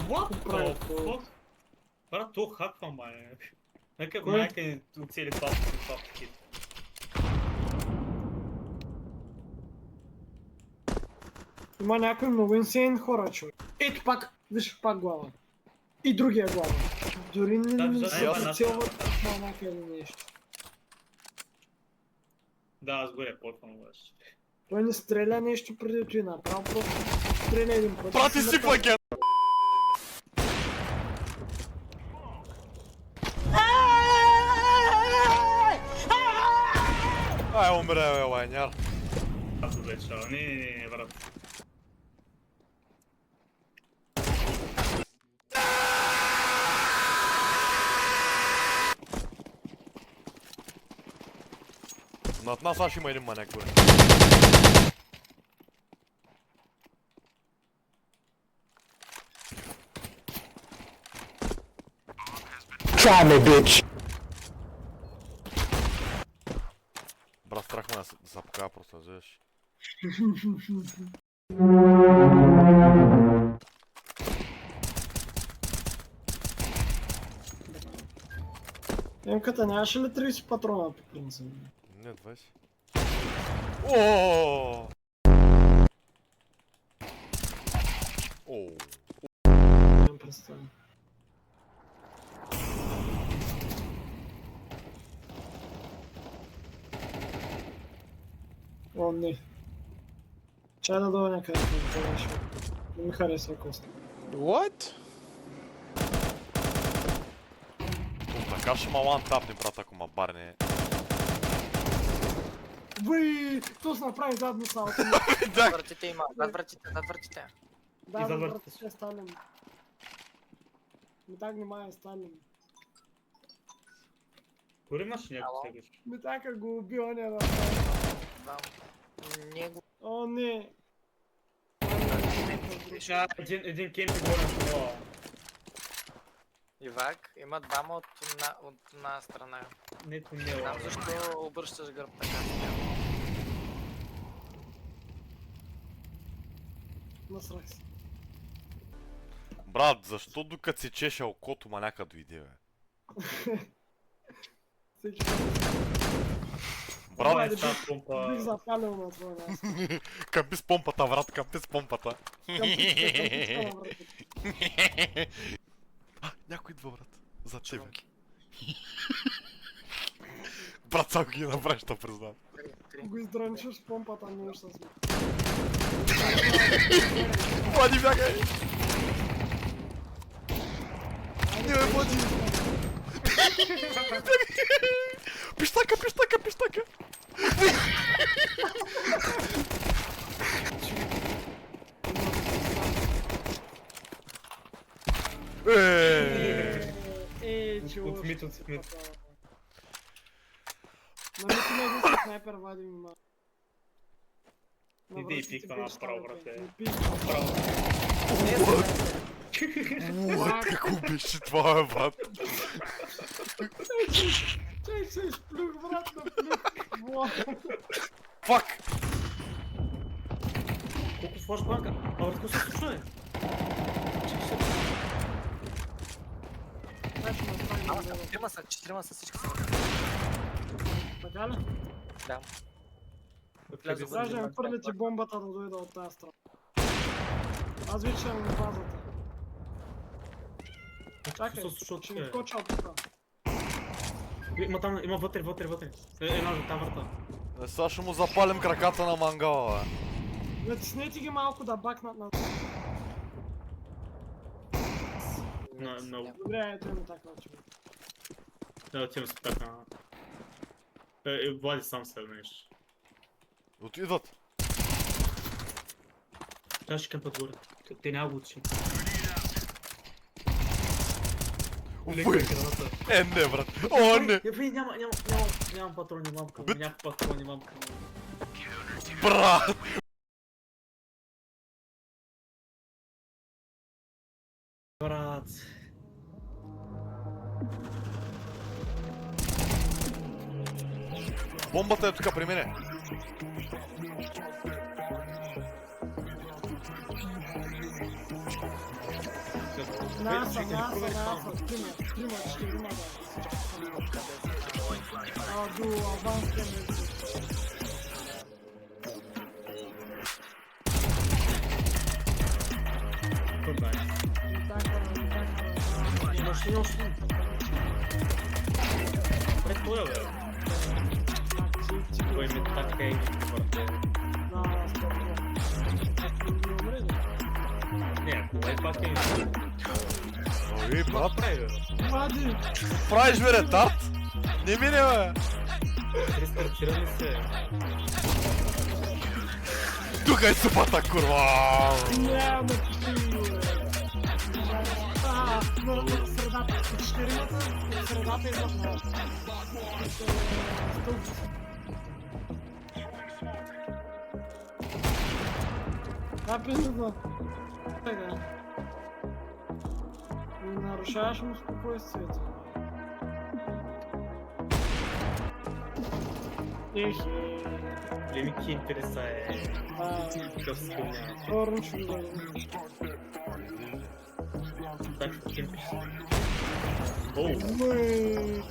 What Прави the какво? fuck? Брат, то хаква, май. Нека Кой? майка ни оцели това хит. Има някои много инсейн хора, човек. Ето пак, виж пак глава. И другия глава. Дори не се прицелват на някъде нещо. Да, аз го репортвам обаче. Той не стреля нещо преди той направо, просто стреля един път. Брат, изсипва ген! Ай, умре, бе, лайняр. Аз облечава. Не, брат. Над нас аж има един маняк горе. Try me, bitch. Брат, страх ме да се покава просто, знаеш. Емката нямаше ли 30 патрона по принцип? Не, 20. Ооо! Ооо. Нямам представа. О, не. Чай да дойда някъде към това нещо. Не ми харесва Коста. What? Така ще ма лантапни, брат, ако ма барне. Уи, то се направи задно салото. Над вратите има, над вратите. Да, И да, за брат, въртите. ще станем. Ми так внимай, станем. Дори имаш някой Ало? сегаш. Ми така го уби оня да. Знам. Не го... О, не. Един кемпи горе на това. Ивак, има двама от една страна. Нето не Не е знам защо обръщаш гръб така. Насрах се. Брат, защо докато си чеше окото маняка дойде, бе? Всеки Брат, Айде, Тази помпа... бих запалил на това място. къпи с помпата, брат, къпи с помпата. Към Някой идва, брат. За тебе. Чувки. Брат, само ги направиш, да признам. го издрончиш с помпата, не ще сме. Влади, бягай! Не, Влади! Пищака! Чего? От мид. На мид има един снайпер, вадим има. Иди и пиква направо, брате. Право. What? Какво беше това, бе, брат? Чай се изплюх, брат, на плюх. Фак! Колко флашбанка? А, брат, какво се случва, бе? Четирима са всички са. Така ли? Да. Влезе за- Даже ме хвърля ти бомбата да дойда от тази страна. Аз вече на базата. Чакай, Какво се случва, ще ми бе? скоча от тук. Има вътре. Една за там врата. Сега ще му запалим краката на мангала, бе. Натиснете ги малко да бакнат на... Много. Добре, ето има така човек. Да, отивам се така. Влади сам се нещо. Отидват. Тя ще кемпат горе. Те няма го учи. Уй! Не, брат. О, не! Нямам патрони, мамка. Убит. Някакви патрони, мамка. Брат! Брат. Бомбата е тук при мене. Наса, чекай, наса, проверь наса. сам. Трима, четирима, да. Ду, аванс кемер. Good night. Може не ушли. Той е, бе. Той ми така и върте. На спорта. Не умре ли? Не, кога пак е... Ой, брат, Прави, бе. Вади! правиш бе ретард? Не мине бе! Рестартирали се. Тука е супата, курва! Няма ти! Но средата, четиримата, средата идват на стълб. Да, пизда. Тега. Не нарушаваш му спокойствието. Ехе. Лемики интереса е... Да, Какъв спомня. хорно ще го дадем. Так, кемпиш. Оу. Мъй.